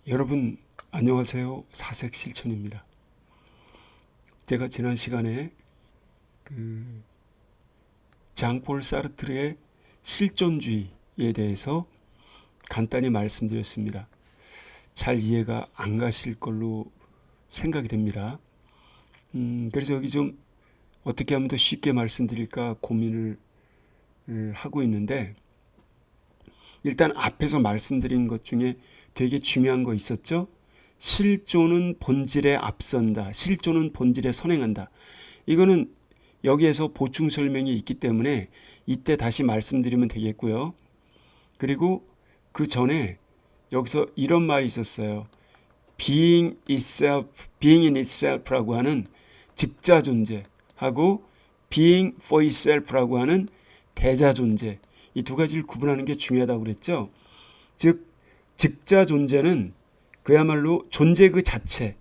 여러분 안녕하세요. 사색실천입니다. 제가 지난 시간에 장폴 사르트르의 실존주의에 대해서 간단히 말씀드렸습니다. 잘 이해가 안 가실 걸로 생각이 됩니다. 그래서 여기 좀 어떻게 하면 더 쉽게 말씀드릴까 고민을 하고 있는데, 일단 앞에서 말씀드린 것 중에 되게 중요한 거 있었죠? 실존은 본질에 앞선다. 실존은 본질에 선행한다. 이거는 여기에서 보충 설명이 있기 때문에 이때 다시 말씀드리면 되겠고요. 그리고 그 전에 여기서 이런 말이 있었어요. being in itself라고 하는 즉자 존재하고 being for itself라고 하는 대자 존재, 이 두 가지를 구분하는 게 중요하다고 그랬죠. 즉 즉자 존재는 그야말로 존재 그 자체,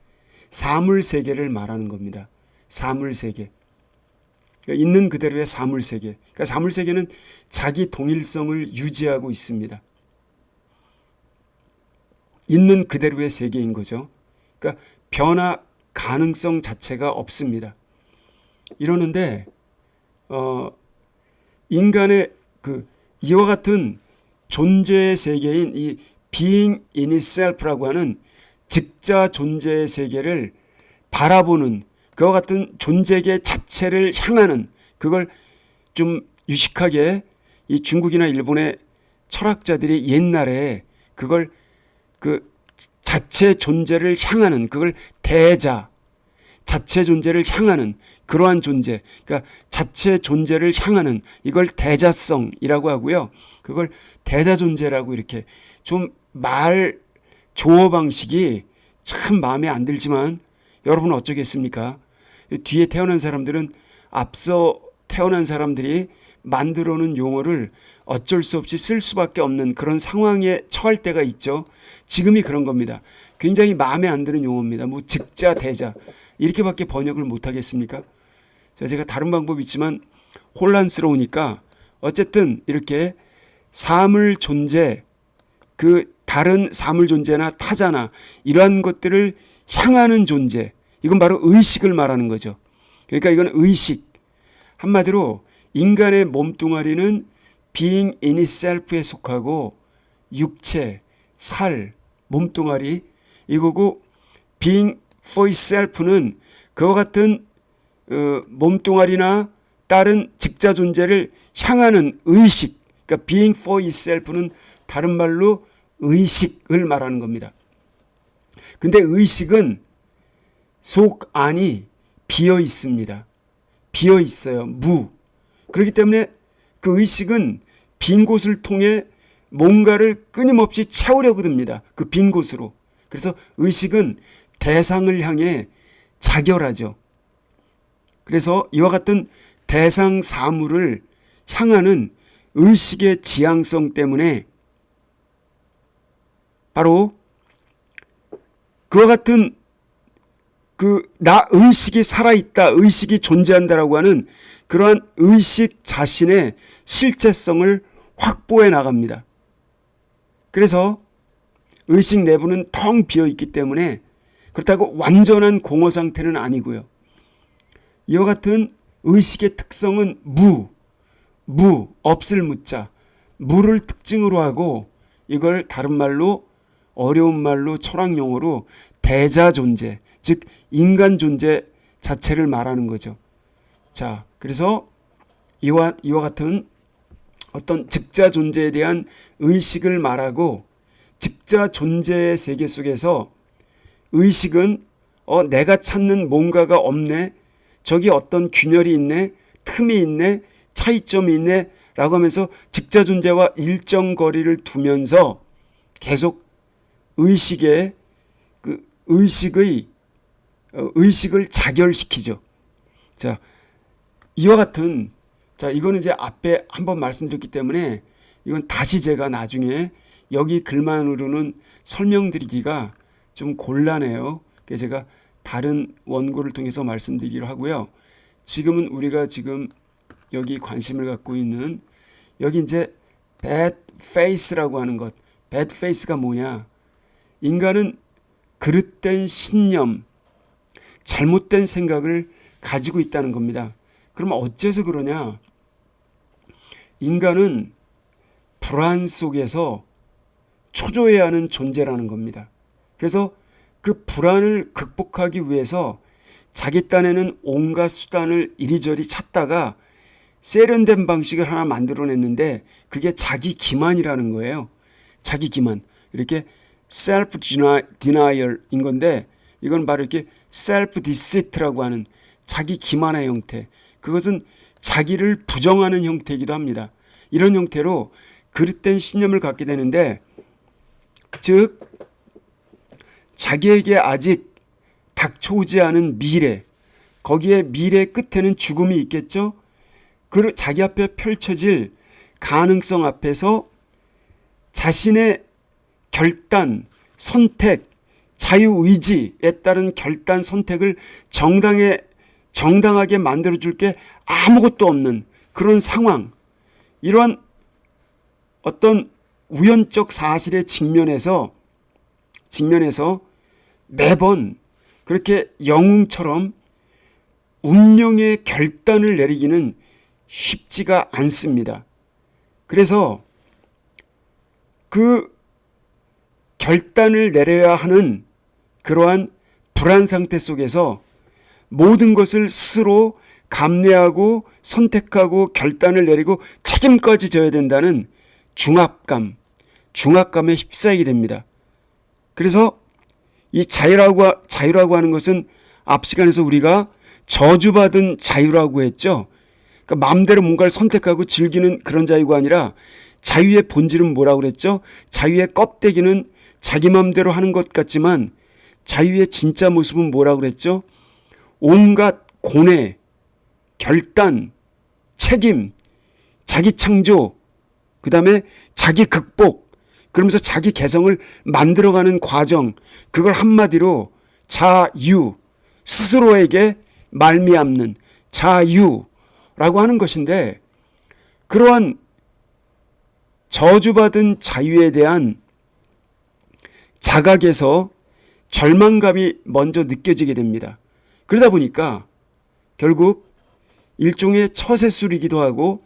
사물세계를 말하는 겁니다. 사물세계. 그러니까 있는 그대로의 사물세계. 그러니까 사물세계는 자기 동일성을 유지하고 있습니다. 있는 그대로의 세계인 거죠. 그러니까 변화 가능성 자체가 없습니다. 이러는데 인간의 이와 같은 존재의 세계인 이 being in itself라고 하는 즉자 존재의 세계를 바라보는 그와 같은 존재계 자체를 향하는, 그걸 좀 유식하게 이 중국이나 일본의 철학자들이 옛날에 그걸 자체 존재를 향하는, 그걸 대자, 자체 존재를 향하는 그러한 존재, 그러니까 자체 존재를 향하는, 이걸 대자성이라고 하고요. 그걸 대자 존재라고 이렇게 좀 말 조어 방식이 참 마음에 안 들지만 여러분은 어쩌겠습니까? 뒤에 태어난 사람들은 앞서 태어난 사람들이 만들어 놓은 용어를 어쩔 수 없이 쓸 수밖에 없는 그런 상황에 처할 때가 있죠. 지금이 그런 겁니다. 굉장히 마음에 안 드는 용어입니다. 뭐 즉자, 대자 이렇게밖에 번역을 못 하겠습니까? 제가 다른 방법이 있지만 혼란스러우니까 어쨌든 이렇게 사물 존재, 다른 사물 존재나 타자나 이러한 것들을 향하는 존재, 이건 바로 의식을 말하는 거죠. 그러니까 이건 의식. 한마디로 인간의 몸뚱아리는 being in itself에 속하고 육체, 살, 몸뚱아리 이거고, being for itself는 그와 같은 몸뚱아리나 다른 즉자 존재를 향하는 의식. 그러니까 being for itself는 다른 말로 의식을 말하는 겁니다. 근데 의식은 속 안이 비어 있습니다. 비어 있어요. 무. 그렇기 때문에 그 의식은 빈 곳을 통해 뭔가를 끊임없이 채우려고 듭니다. 그 빈 곳으로. 그래서 의식은 대상을 향해 자결하죠. 그래서 이와 같은 대상 사물을 향하는 의식의 지향성 때문에 바로 그와 같은 나 의식이 살아있다, 의식이 존재한다라고 하는 그러한 의식 자신의 실제성을 확보해 나갑니다. 그래서 의식 내부는 텅 비어 있기 때문에 그렇다고 완전한 공허 상태는 아니고요. 이와 같은 의식의 특성은 없을 무자, 무를 특징으로 하고, 이걸 다른 말로 어려운 말로 철학 용어로 대자 존재, 즉 인간 존재 자체를 말하는 거죠. 자, 그래서 이와 같은 어떤 즉자 존재에 대한 의식을 말하고, 즉자 존재의 세계 속에서 의식은 내가 찾는 뭔가가 없네, 저기 어떤 균열이 있네, 틈이 있네, 차이점이 있네 라고 하면서 즉자 존재와 일정 거리를 두면서 계속 의식을 자결시키죠. 자, 이와 같은, 이거는 이제 앞에 한번 말씀드렸기 때문에 이건 다시 제가 나중에 여기 글만으로는 설명드리기가 좀 곤란해요. 그래서 제가 다른 원고를 통해서 말씀드리기로 하고요. 지금은 우리가 지금 여기 관심을 갖고 있는 여기 이제 bad face라고 하는 것. bad face가 뭐냐? 인간은 그릇된 신념, 잘못된 생각을 가지고 있다는 겁니다. 그러면 어째서 그러냐? 인간은 불안 속에서 초조해야 하는 존재라는 겁니다. 그래서 그 불안을 극복하기 위해서 자기 딴에는 온갖 수단을 이리저리 찾다가 세련된 방식을 하나 만들어냈는데 그게 자기 기만이라는 거예요. 자기 기만. 이렇게 self denial인 건데 이건 바로 이렇게 self deceit라고 하는 자기 기만의 형태. 그것은 자기를 부정하는 형태이기도 합니다. 이런 형태로 그릇된 신념을 갖게 되는데, 즉 자기에게 아직 닥쳐오지 않은 미래, 거기에 미래 끝에는 죽음이 있겠죠. 그 자기 앞에 펼쳐질 가능성 앞에서 자신의 결단, 선택, 자유의지에 따른 결단, 선택을 정당하게 만들어줄 게 아무것도 없는 그런 상황, 이러한 어떤 우연적 사실에 직면해서 매번 그렇게 영웅처럼 운명의 결단을 내리기는 쉽지가 않습니다. 그래서 그 결단을 내려야 하는 그러한 불안 상태 속에서 모든 것을 스스로 감내하고 선택하고 결단을 내리고 책임까지 져야 된다는 중압감에 휩싸이게 됩니다. 그래서 이 자유라고 하는 것은 앞 시간에서 우리가 저주받은 자유라고 했죠. 그러니까 마음대로 뭔가를 선택하고 즐기는 그런 자유가 아니라 자유의 본질은 뭐라고 그랬죠? 자유의 껍데기는 자기 마음대로 하는 것 같지만 자유의 진짜 모습은 뭐라고 그랬죠? 온갖 고뇌, 결단, 책임, 자기 창조, 그 다음에 자기 극복, 그러면서 자기 개성을 만들어가는 과정, 그걸 한마디로 자유, 스스로에게 말미암는 자유라고 하는 것인데, 그러한 저주받은 자유에 대한 자각에서 절망감이 먼저 느껴지게 됩니다. 그러다 보니까 결국 일종의 처세술이기도 하고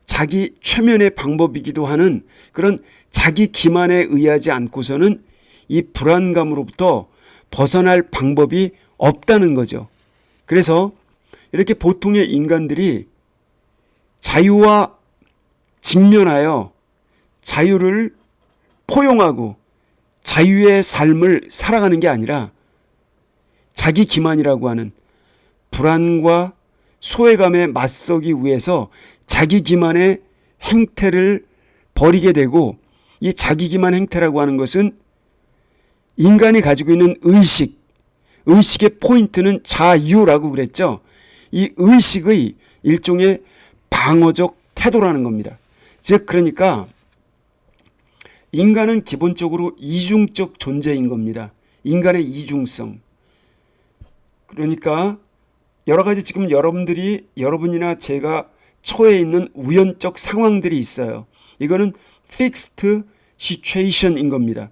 자기 최면의 방법이기도 하는 그런 자기 기만에 의하지 않고서는 이 불안감으로부터 벗어날 방법이 없다는 거죠. 그래서 이렇게 보통의 인간들이 자유와 직면하여 자유를 포용하고 자유의 삶을 살아가는 게 아니라 자기 기만이라고 하는 불안과 소외감에 맞서기 위해서 자기 기만의 행태를 벌이게 되고, 이 자기 기만 행태라고 하는 것은 인간이 가지고 있는 의식의 포인트는 자유라고 그랬죠. 이 의식의 일종의 방어적 태도라는 겁니다. 즉 그러니까 인간은 기본적으로 이중적 존재인 겁니다. 인간의 이중성. 그러니까 여러 가지 지금 여러분이나 제가 처해 있는 우연적 상황들이 있어요. 이거는 fixed situation인 겁니다.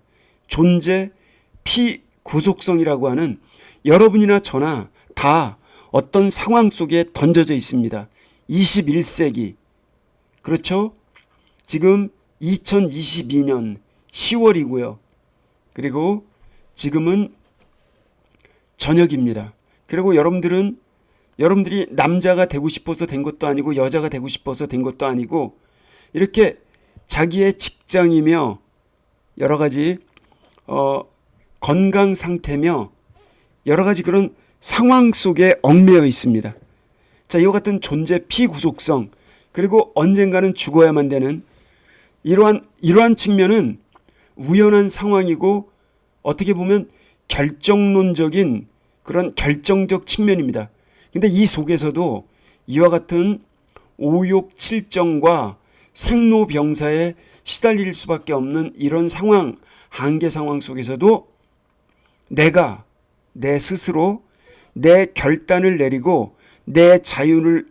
존재 피구속성이라고 하는, 여러분이나 저나 다 어떤 상황 속에 던져져 있습니다. 21세기. 그렇죠? 지금 2022년 10월이고요. 그리고 지금은 저녁입니다. 그리고 여러분들이 남자가 되고 싶어서 된 것도 아니고 여자가 되고 싶어서 된 것도 아니고 이렇게 자기의 직장이며 여러 가지 건강 상태며 여러 가지 그런 상황 속에 얽매여 있습니다. 자, 이와 같은 존재 피구속성, 그리고 언젠가는 죽어야만 되는 이러한 측면은 우연한 상황이고 어떻게 보면 결정론적인 그런 결정적 측면입니다. 근데 이 속에서도 이와 같은 오욕칠정과 생로병사에 시달릴 수밖에 없는 이런 상황, 한계 상황 속에서도 내가 내 스스로 내 결단을 내리고 내 자유를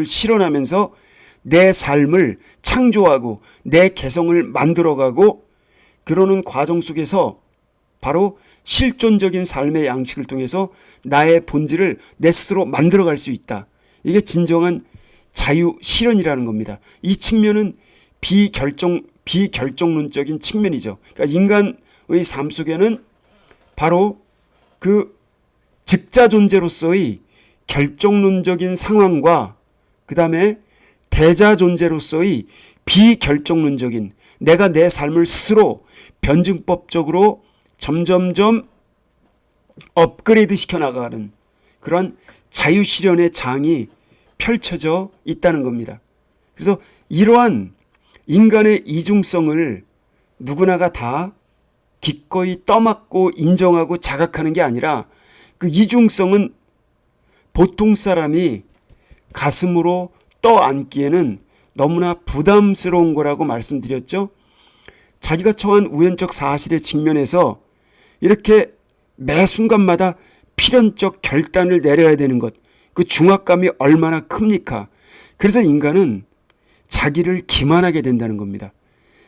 실현하면서 내 삶을 창조하고 내 개성을 만들어가고 그러는 과정 속에서 바로 실존적인 삶의 양식을 통해서 나의 본질을 내 스스로 만들어갈 수 있다. 이게 진정한 자유 실현이라는 겁니다. 이 측면은 비결정론적인 측면이죠. 그러니까 인간의 삶 속에는 바로 그 즉자 존재로서의 결정론적인 상황과 그 다음에 대자 존재로서의 비결정론적인 내가 내 삶을 스스로 변증법적으로 점점점 업그레이드 시켜나가는 그런 자유실현의 장이 펼쳐져 있다는 겁니다. 그래서 이러한 인간의 이중성을 누구나가 다 기꺼이 떠맡고 인정하고 자각하는 게 아니라 그 이중성은 보통 사람이 가슴으로 떠안기에는 너무나 부담스러운 거라고 말씀드렸죠. 자기가 처한 우연적 사실에 직면해서 이렇게 매 순간마다 필연적 결단을 내려야 되는 것, 그 중압감이 얼마나 큽니까? 그래서 인간은 자기를 기만하게 된다는 겁니다.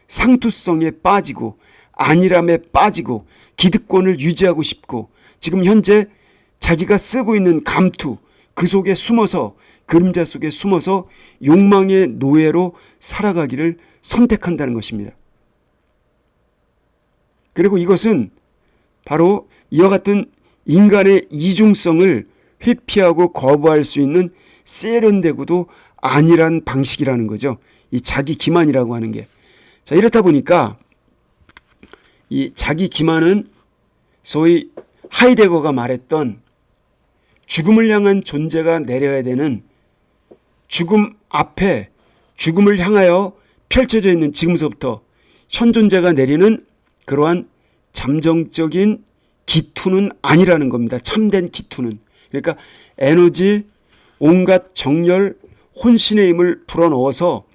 상투성에 빠지고 안일함에 빠지고 기득권을 유지하고 싶고 지금 현재 자기가 쓰고 있는 감투 그 속에 숨어서 그림자 속에 숨어서 욕망의 노예로 살아가기를 선택한다는 것입니다. 그리고 이것은 바로 이와 같은 인간의 이중성을 회피하고 거부할 수 있는 세련되고도 안일한 방식이라는 거죠. 이 자기 기만이라고 하는 게. 자, 이렇다 보니까 이 자기 기만은 소위 하이데거가 말했던 죽음을 향한 존재가 내려야 되는 죽음 앞에 죽음을 향하여 펼쳐져 있는 지금서부터 현 존재가 내리는 그러한 잠정적인 기투는 아니라는 겁니다. 참된 기투는. 그러니까 에너지, 온갖 정열, 혼신의 힘을 불어넣어서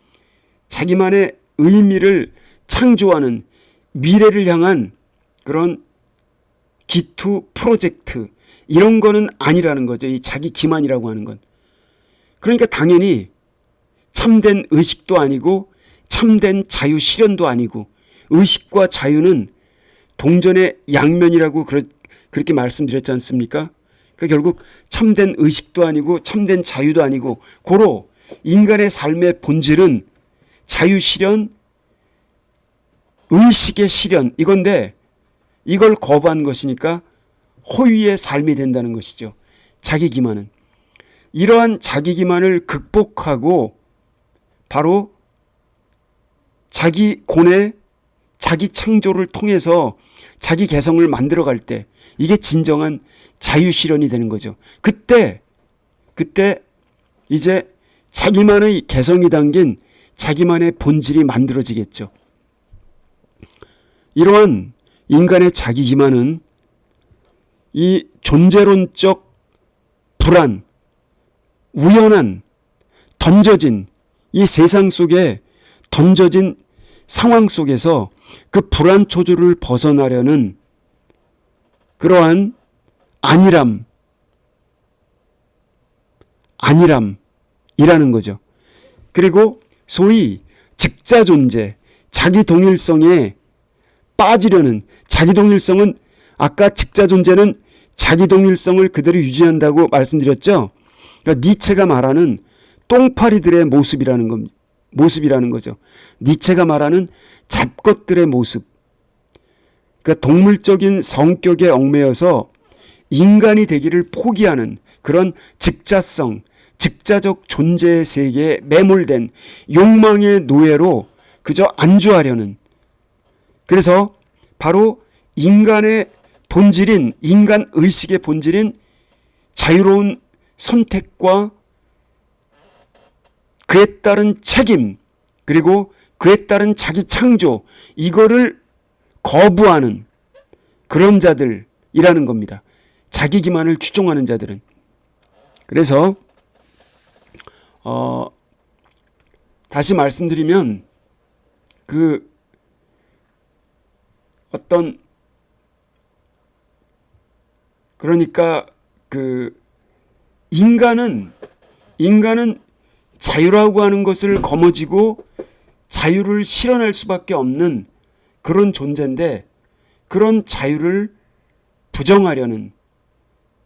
자기만의 의미를 창조하는 미래를 향한 그런 기투 프로젝트 이런 거는 아니라는 거죠. 이 자기 기만이라고 하는 건. 그러니까 당연히 참된 의식도 아니고 참된 자유 실현도 아니고 의식과 자유는 동전의 양면이라고 그렇게 말씀드렸지 않습니까? 그러니까 결국 참된 의식도 아니고 참된 자유도 아니고 고로 인간의 삶의 본질은 자유 실현, 의식의 실현 이건데 이걸 거부한 것이니까 호의의 삶이 된다는 것이죠. 자기 기만은. 이러한 자기 기만을 극복하고 바로 자기 고뇌, 자기 창조를 통해서 자기 개성을 만들어갈 때 이게 진정한 자유실현이 되는 거죠. 그때 이제 자기만의 개성이 담긴 자기만의 본질이 만들어지겠죠. 이러한 인간의 자기 기만은 이 존재론적 불안, 우연한, 던져진 이 세상 속에 던져진 상황 속에서 그 불안 초조를 벗어나려는 그러한 안일함이라는 거죠. 그리고 소위 즉자 존재, 자기 동일성에 빠지려는 자기 동일성은 아까 즉자 존재는 자기 동일성을 그대로 유지한다고 말씀드렸죠. 그러니까 니체가 말하는 똥파리들의 모습이라는 거죠. 니체가 말하는 잡것들의 모습. 그러니까 동물적인 성격에 얽매여서 인간이 되기를 포기하는 그런 즉자성, 즉자적 존재의 세계에 매몰된 욕망의 노예로 그저 안주하려는 그래서 바로 인간의 본질인 인간 의식의 본질인 자유로운 선택과 그에 따른 책임 그리고 그에 따른 자기 창조 이거를 거부하는 그런 자들이라는 겁니다. 자기 기만을 추종하는 자들은. 그래서 다시 말씀드리면 그 어떤 그러니까 그 인간은 자유라고 하는 것을 거머쥐고 자유를 실현할 수밖에 없는 그런 존재인데 그런 자유를 부정하려는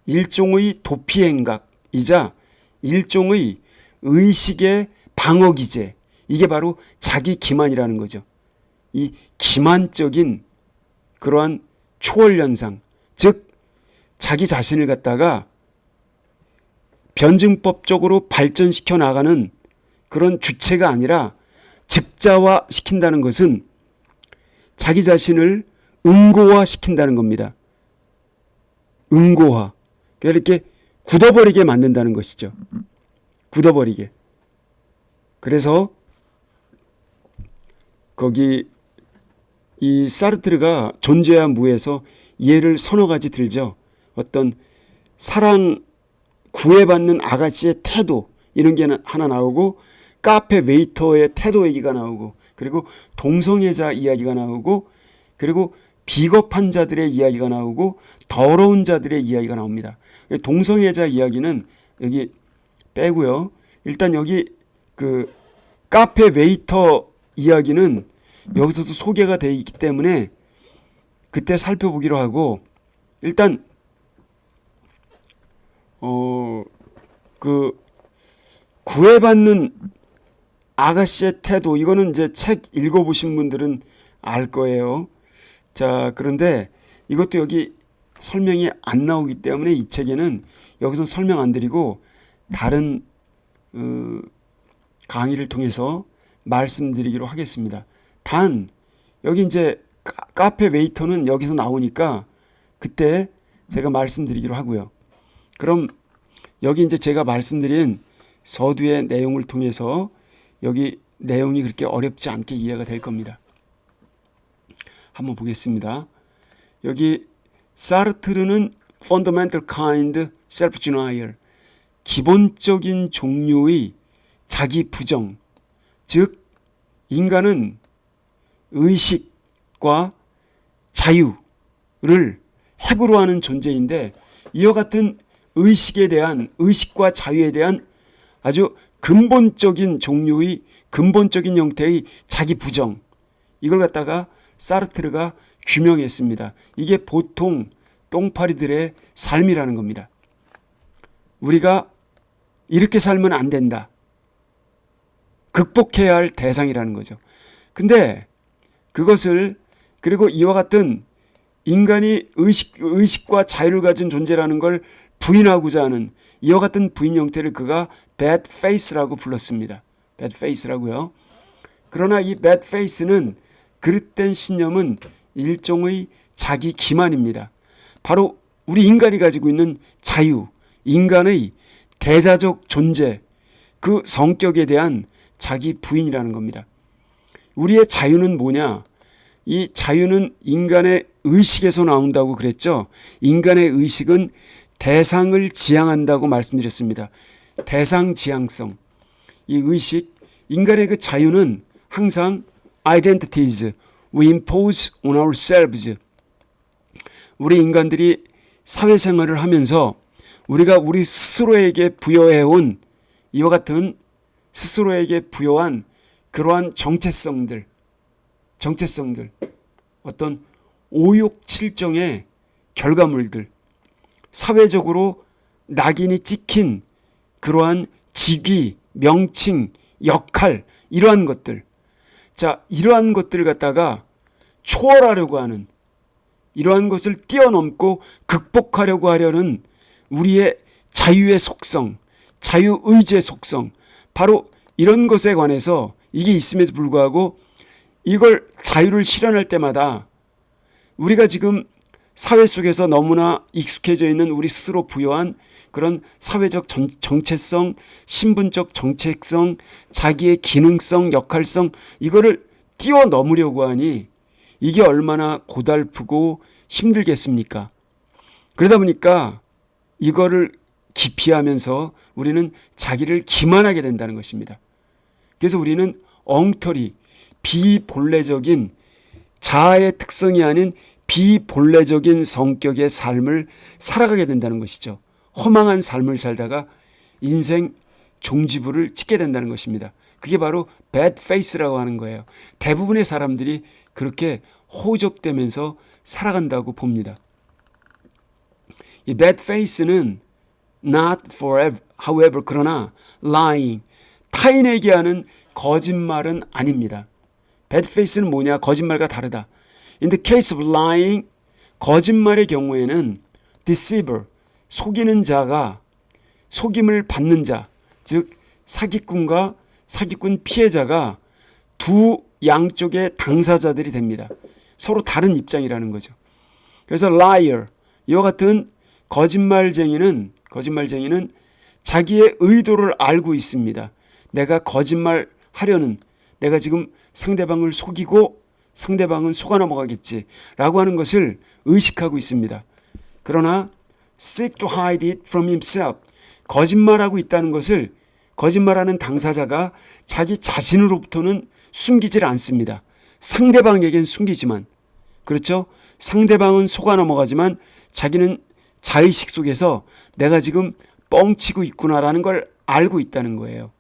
일종의 도피행각이자 일종의 의식의 방어기제, 이게 바로 자기 기만이라는 거죠. 이 기만적인 그러한 초월현상, 즉 자기 자신을 갖다가 변증법적으로 발전시켜 나가는 그런 주체가 아니라 즉자화 시킨다는 것은 자기 자신을 응고화 시킨다는 겁니다. 응고화. 이렇게 굳어버리게 만든다는 것이죠. 굳어버리게. 그래서 거기 이 사르트르가 존재와 무에서 예를 서너 가지 들죠. 어떤 사랑 구애받는 아가씨의 태도, 이런 게 하나 나오고, 카페 웨이터의 태도 얘기가 나오고, 그리고 동성애자 이야기가 나오고, 그리고 비겁한 자들의 이야기가 나오고, 더러운 자들의 이야기가 나옵니다. 동성애자 이야기는 여기 빼고요. 일단 여기 그 카페 웨이터 이야기는 여기서도 소개가 되어 있기 때문에 그때 살펴보기로 하고, 일단 그 구애받는 아가씨의 태도, 이거는 이제 책 읽어보신 분들은 알 거예요. 자, 그런데 이것도 여기 설명이 안 나오기 때문에 이 책에는 여기서 설명 안 드리고 다른 강의를 통해서 말씀드리기로 하겠습니다. 단 여기 이제 카페 웨이터는 여기서 나오니까 그때 제가 말씀드리기로 하고요. 그럼 여기 이제 제가 말씀드린 서두의 내용을 통해서 여기 내용이 그렇게 어렵지 않게 이해가 될 겁니다. 한번 보겠습니다. 여기 사르트르는 fundamental kind self-denial, 기본적인 종류의 자기 부정, 즉 인간은 의식과 자유를 핵으로 하는 존재인데, 이와 같은 의식과 자유에 대한 아주 근본적인 종류의 근본적인 형태의 자기 부정, 이걸 갖다가 사르트르가 규명했습니다. 이게 보통 똥파리들의 삶이라는 겁니다. 우리가 이렇게 살면 안 된다. 극복해야 할 대상이라는 거죠. 근데 그것을, 그리고 이와 같은 인간이 의식과 자유를 가진 존재라는 걸 부인하고자 하는 이와 같은 부인 형태를 그가 bad face라고 불렀습니다. bad face라고요. 그러나 이 bad face는, 그릇된 신념은 일종의 자기 기만입니다. 바로 우리 인간이 가지고 있는 자유, 인간의 대자적 존재, 그 성격에 대한 자기 부인이라는 겁니다. 우리의 자유는 뭐냐? 이 자유는 인간의 의식에서 나온다고 그랬죠. 인간의 의식은 대상을 지향한다고 말씀드렸습니다. 대상 지향성. 이 의식, 인간의 그 자유는 항상 identities we impose on ourselves. 우리 인간들이 사회생활을 하면서 우리가 우리 스스로에게 부여해온 이와 같은 스스로에게 부여한 그러한 정체성들, 어떤 오욕칠정의 결과물들, 사회적으로 낙인이 찍힌 그러한 직위, 명칭, 역할, 이러한 것들. 자, 이러한 것들을 갖다가 초월하려고 하는, 이러한 것을 뛰어넘고 극복하려고 하려는 우리의 자유의 속성, 자유의지의 속성, 바로 이런 것에 관해서 이게 있음에도 불구하고 이걸 자유를 실현할 때마다 우리가 지금 사회 속에서 너무나 익숙해져 있는 우리 스스로 부여한 그런 사회적 정체성, 신분적 정체성, 자기의 기능성, 역할성, 이거를 뛰어넘으려고 하니 이게 얼마나 고달프고 힘들겠습니까? 그러다 보니까 이거를 기피하면서 우리는 자기를 기만하게 된다는 것입니다. 그래서 우리는 엉터리, 비본래적인 자아의 특성이 아닌 비본래적인 성격의 삶을 살아가게 된다는 것이죠. 허망한 삶을 살다가 인생 종지부를 찍게 된다는 것입니다. 그게 바로 bad face라고 하는 거예요. 대부분의 사람들이 그렇게 호적되면서 살아간다고 봅니다. 이 bad face는 not forever, however, 그러나 lying, 타인에게 하는 거짓말은 아닙니다. bad face는 뭐냐? 거짓말과 다르다. In the case of lying, 거짓말의 경우에는 deceiver, 속이는 자가 속임을 받는 자, 즉 사기꾼과 사기꾼 피해자가 두 양쪽의 당사자들이 됩니다. 서로 다른 입장이라는 거죠. 그래서 liar, 이와 같은 거짓말쟁이는 자기의 의도를 알고 있습니다. 내가 거짓말 하려는, 내가 지금 상대방을 속이고 상대방은 속아 넘어가겠지 라고 하는 것을 의식하고 있습니다. 그러나 seek to hide it from himself, 거짓말하고 있다는 것을 거짓말하는 당사자가 자기 자신으로부터는 숨기질 않습니다. 상대방에겐 숨기지만, 그렇죠? 상대방은 속아 넘어가지만 자기는 자의식 속에서 내가 지금 뻥치고 있구나라는 걸 알고 있다는 거예요.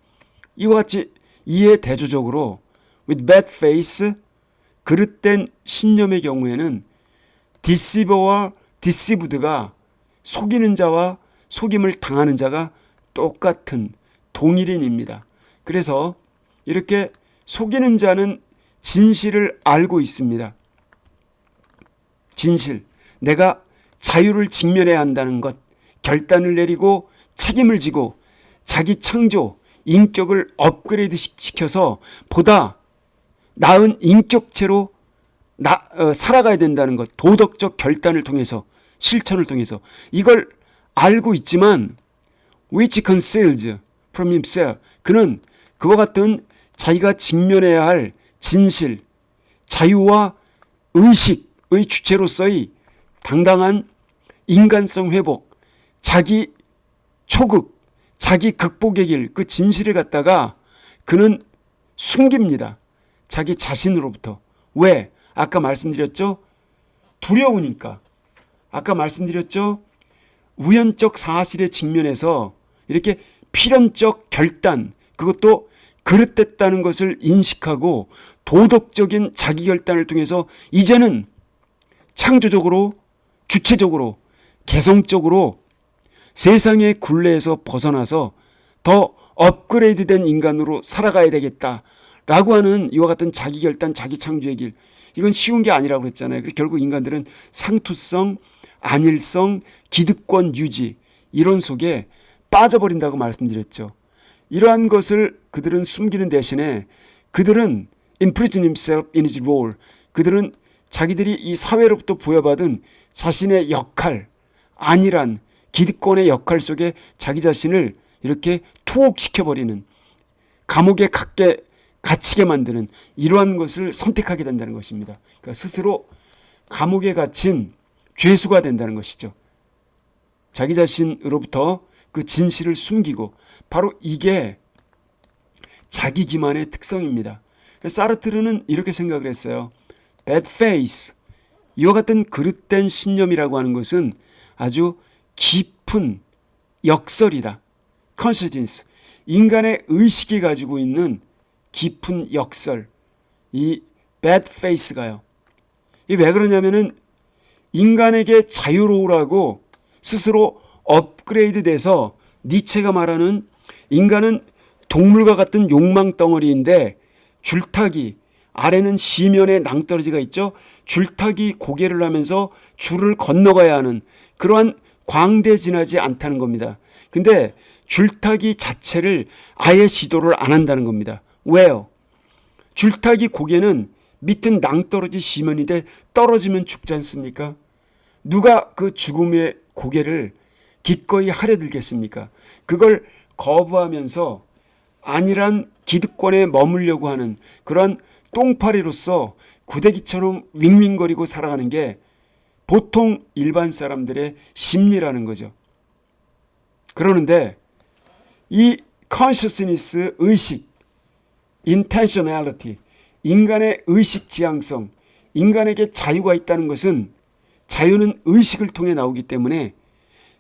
이와 같이 이에 대조적으로 with bad face, 그릇된 신념의 경우에는 deceiver와 deceived가 속이는 자와 속임을 당하는 자가 똑같은 동일인입니다. 그래서 이렇게 속이는 자는 진실을 알고 있습니다. 진실, 내가 자유를 직면해야 한다는 것, 결단을 내리고 책임을 지고 자기 창조, 인격을 업그레이드 시켜서 보다 나은 인격체로 살아가야 된다는 것, 도덕적 결단을 통해서, 실천을 통해서 이걸 알고 있지만 which conceals from himself, 그는 그와 같은 자기가 직면해야 할 진실, 자유와 의식의 주체로서의 당당한 인간성 회복, 자기 초극, 자기 극복의 길, 그 진실을 갖다가 그는 숨깁니다. 자기 자신으로부터. 왜? 아까 말씀드렸죠? 두려우니까. 아까 말씀드렸죠? 우연적 사실에 직면해서 이렇게 필연적 결단, 그것도 그릇됐다는 것을 인식하고 도덕적인 자기 결단을 통해서 이제는 창조적으로, 주체적으로, 개성적으로 세상의 굴레에서 벗어나서 더 업그레이드된 인간으로 살아가야 되겠다라고 하는 이와 같은 자기 결단, 자기 창조의 길, 이건 쉬운 게 아니라고 그랬잖아요. 그래서 결국 인간들은 상투성, 안일성, 기득권 유지, 이론 속에 빠져버린다고 말씀드렸죠. 이러한 것을 그들은 숨기는 대신에 그들은 imprison himself in his role, 그들은 자기들이 이 사회로부터 부여받은 자신의 역할, 안일한 기득권의 역할 속에 자기 자신을 이렇게 투옥시켜버리는, 감옥에 갇히게 만드는 이러한 것을 선택하게 된다는 것입니다. 그러니까 스스로 감옥에 갇힌 죄수가 된다는 것이죠. 자기 자신으로부터 그 진실을 숨기고, 바로 이게 자기 기만의 특성입니다. 사르트르는 이렇게 생각을 했어요. bad face, 이와 같은 그릇된 신념이라고 하는 것은 아주 깊은 역설이다. consciousness, 인간의 의식이 가지고 있는 깊은 역설, 이 bad face가요. 이 왜 그러냐면은 인간에게 자유로우라고 스스로 업그레이드 돼서, 니체가 말하는 인간은 동물과 같은 욕망 덩어리인데 줄타기, 아래는 시면에 낭떠러지가 있죠. 줄타기 고개를 하면서 줄을 건너가야 하는 그러한 광대진하지 않다는 겁니다. 근데 줄타기 자체를 아예 시도를 안 한다는 겁니다. 왜요? 줄타기 고개는 밑은 낭떠러지 시면인데 떨어지면 죽지 않습니까? 누가 그 죽음의 고개를 기꺼이 하려 들겠습니까? 그걸 거부하면서 안일한 기득권에 머물려고 하는 그런 똥파리로서 구데기처럼 윙윙거리고 살아가는 게 보통 일반 사람들의 심리라는 거죠. 그러는데 이 consciousness, 의식, intentionality, 인간의 의식 지향성, 인간에게 자유가 있다는 것은, 자유는 의식을 통해 나오기 때문에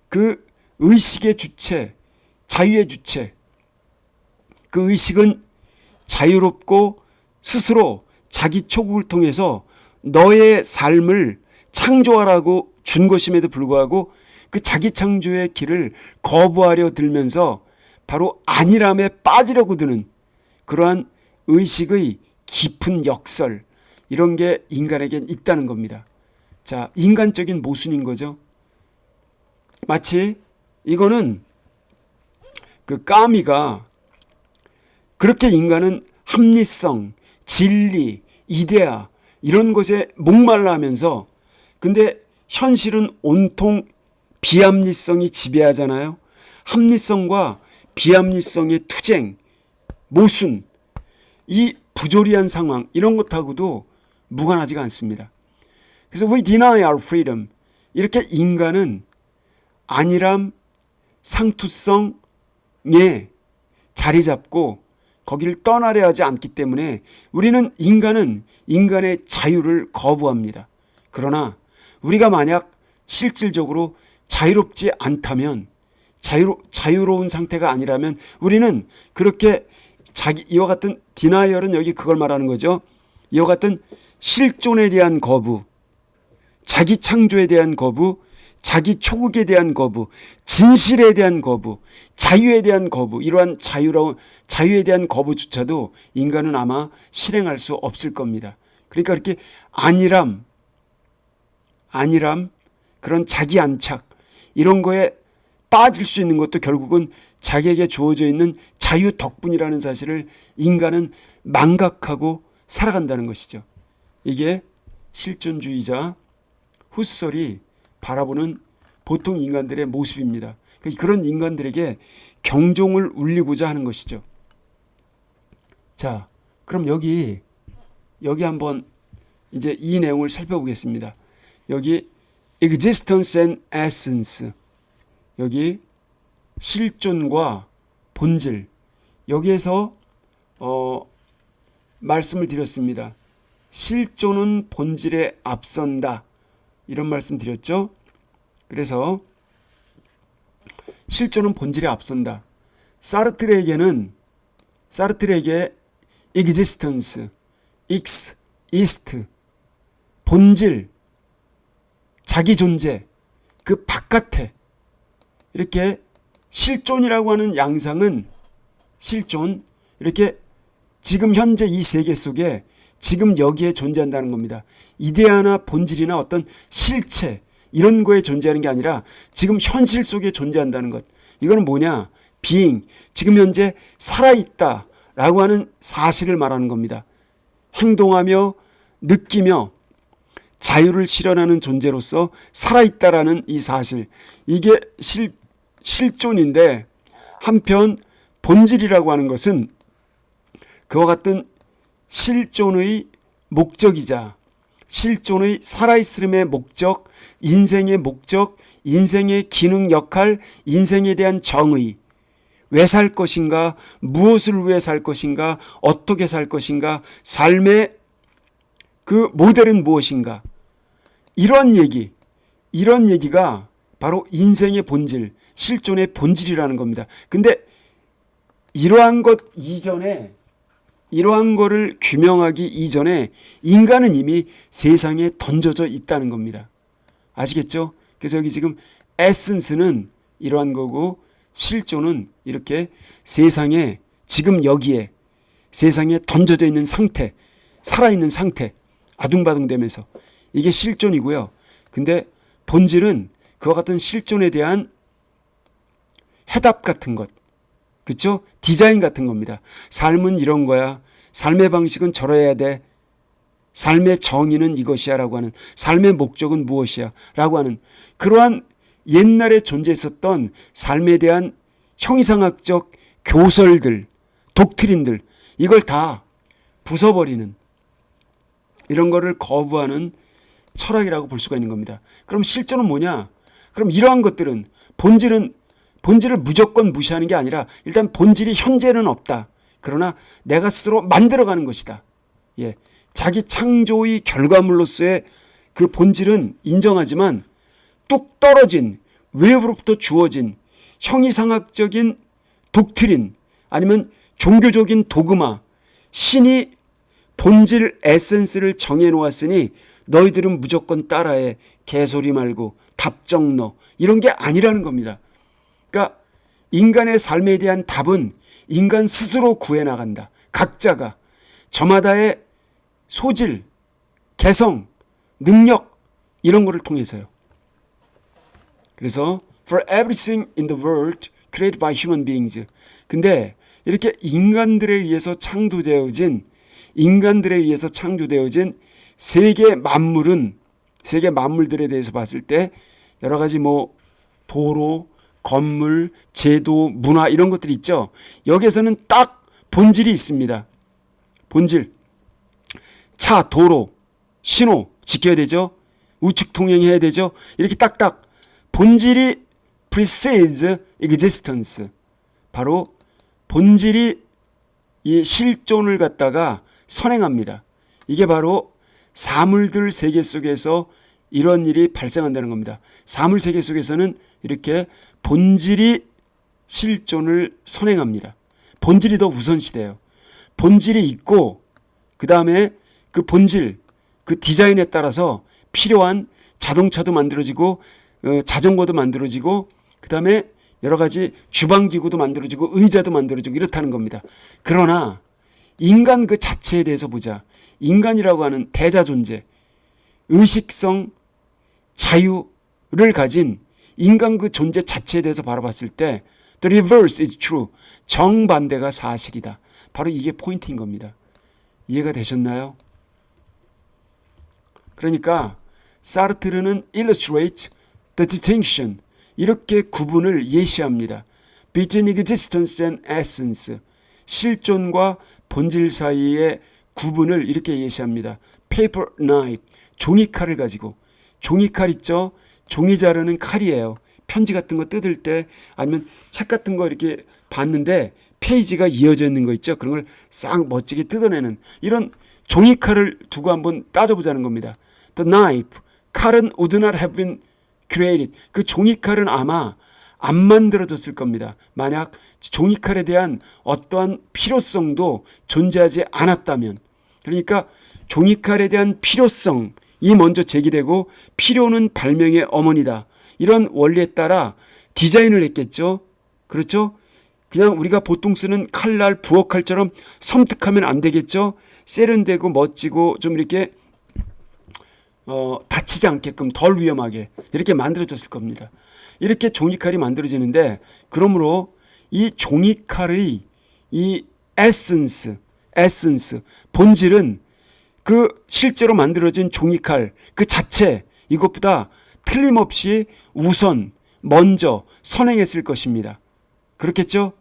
그 의식의 주체, 자유의 주체, 그 의식은 자유롭고 스스로 자기 초국을 통해서 너의 삶을 창조하라고 준 것임에도 불구하고 그 자기 창조의 길을 거부하려 들면서 바로 안일함에 빠지려고 드는 그러한 의식의 깊은 역설, 이런 게 인간에겐 있다는 겁니다. 자, 인간적인 모순인 거죠. 마치 이거는 그 까미가 그렇게 인간은 합리성, 진리, 이데아 이런 것에 목말라 하면서, 근데 현실은 온통 비합리성이 지배하잖아요. 합리성과 비합리성의 투쟁, 모순, 이 부조리한 상황, 이런 것하고도 무관하지가 않습니다. 그래서 we deny our freedom, 이렇게 인간은 안일함, 상투성에 자리 잡고 거기를 떠나려 하지 않기 때문에 인간은 인간의 자유를 거부합니다. 그러나 우리가 만약 실질적으로 자유롭지 않다면, 자유로운 상태가 아니라면 우리는 그렇게 이와 같은 디나이얼은 여기 그걸 말하는 거죠. 이와 같은 실존에 대한 거부, 자기 창조에 대한 거부, 자기 초국에 대한 거부, 진실에 대한 거부, 자유에 대한 거부, 이러한 자유에 대한 거부조차도 인간은 아마 실행할 수 없을 겁니다. 그러니까 이렇게 안일함, 그런 자기 안착, 이런 거에 빠질 수 있는 것도 결국은 자기에게 주어져 있는 자유 덕분이라는 사실을 인간은 망각하고 살아간다는 것이죠. 이게 실존주의자 후설이 바라보는 보통 인간들의 모습입니다. 그런 인간들에게 경종을 울리고자 하는 것이죠. 자, 그럼 여기 한번 이제 이 내용을 살펴보겠습니다. 여기 existence and essence, 여기 실존과 본질, 여기에서 말씀을 드렸습니다. 실존은 본질에 앞선다, 이런 말씀 드렸죠. 그래서 실존은 본질에 앞선다. 사르트르에게 existence, ist, 본질, 자기 존재, 그 바깥에, 이렇게 실존이라고 하는 양상은 이렇게 지금 현재 이 세계 속에 지금 여기에 존재한다는 겁니다. 이데아나 본질이나 어떤 실체, 이런 거에 존재하는 게 아니라 지금 현실 속에 존재한다는 것. 이거는 뭐냐? being, 지금 현재 살아있다라고 하는 사실을 말하는 겁니다. 행동하며 느끼며 자유를 실현하는 존재로서 살아있다라는 이 사실, 이게 실존인데, 한편 본질이라고 하는 것은 그와 같은 실존의 목적이자 실존의 살아있음의 목적, 인생의 목적, 인생의 기능 역할, 인생에 대한 정의, 왜 살 것인가, 무엇을 위해 살 것인가, 어떻게 살 것인가, 삶의 그 모델은 무엇인가, 이런 얘기가 바로 인생의 본질, 실존의 본질이라는 겁니다. 근데 이러한 거를 규명하기 이전에 인간은 이미 세상에 던져져 있다는 겁니다. 아시겠죠? 그래서 여기 지금 에센스는 이러한 거고, 실존은 이렇게 세상에, 지금 여기에 세상에 던져져 있는 상태, 살아있는 상태, 아둥바둥되면서, 이게 실존이고요. 근데 본질은 그와 같은 실존에 대한 해답 같은 것, 그렇죠? 디자인 같은 겁니다. 삶은 이런 거야, 삶의 방식은 저래야 돼, 삶의 정의는 이것이야 라고 하는, 삶의 목적은 무엇이야 라고 하는 그러한 옛날에 존재했었던 삶에 대한 형이상학적 교설들, 독트린들, 이걸 다 부숴버리는, 이런 거를 거부하는 철학이라고 볼 수가 있는 겁니다. 그럼 실존은 뭐냐? 그럼 이러한 것들은, 본질을 무조건 무시하는 게 아니라 일단 본질이 현재는 없다. 그러나 내가 스스로 만들어가는 것이다. 예, 자기 창조의 결과물로서의 그 본질은 인정하지만 뚝 떨어진, 외부로부터 주어진 형이상학적인 독트린, 아니면 종교적인 도그마, 신이 본질 에센스를 정해놓았으니 너희들은 무조건 따라해. 개소리 말고 답정 너. 이런 게 아니라는 겁니다. 그러니까 인간의 삶에 대한 답은 인간 스스로 구해나간다. 각자가 저마다의 소질, 개성, 능력 이런 거를 통해서요. 그래서 for everything in the world created by human beings. 근데 이렇게 인간들에 의해서 창조되어진 세계 만물들에 대해서 봤을 때 여러 가지 뭐 도로, 건물, 제도, 문화 이런 것들이 있죠. 여기에서는 딱 본질이 있습니다. 본질. 차, 도로, 신호 지켜야 되죠. 우측 통행해야 되죠. 이렇게 딱딱 본질이 precedes existence. 바로 본질이 이 실존을 갖다가 선행합니다. 이게 바로 사물들 세계 속에서 이런 일이 발생한다는 겁니다. 사물 세계 속에서는 이렇게 본질이 실존을 선행합니다. 본질이 더 우선시돼요. 본질이 있고 그 다음에 그 본질, 그 디자인에 따라서 필요한 자동차도 만들어지고 자전거도 만들어지고 그 다음에 여러 가지 주방기구도 만들어지고 의자도 만들어지고 이렇다는 겁니다. 그러나 인간 그 자체에 대해서 보자. 인간이라고 하는 대자존재, 의식성, 자유를 가진 인간 그 존재 자체에 대해서 바라봤을 때 The reverse is true. 정반대가 사실이다. 바로 이게 포인트인 겁니다. 이해가 되셨나요? 그러니까 사르트르는 illustrate the distinction. 이렇게 구분을 예시합니다. Between existence and essence. 실존과 본질 사이의 구분을 이렇게 예시합니다. Paper knife. 종이칼을 가지고. 종이칼 있죠? 종이 자르는 칼이에요. 편지 같은 거 뜯을 때 아니면 책 같은 거 이렇게 봤는데 페이지가 이어져 있는 거 있죠? 그런 걸 싹 멋지게 뜯어내는 이런 종이칼을 두고 한번 따져보자는 겁니다. The knife. 칼은 would not have been created. 그 종이칼은 아마 안 만들어졌을 겁니다. 만약 종이칼에 대한 어떠한 필요성도 존재하지 않았다면. 그러니까 종이칼에 대한 필요성이 먼저 제기되고 필요는 발명의 어머니다. 이런 원리에 따라 디자인을 했겠죠. 그렇죠? 그냥 우리가 보통 쓰는 칼날, 부엌칼처럼 섬뜩하면 안 되겠죠. 세련되고 멋지고 좀 이렇게 다치지 않게끔 덜 위험하게 이렇게 만들어졌을 겁니다. 이렇게 종이칼이 만들어지는데 그러므로 이 종이칼의 이 에센스 본질은 그 실제로 만들어진 종이칼 그 자체 이것보다 틀림없이 우선 먼저 선행했을 것입니다. 그렇겠죠?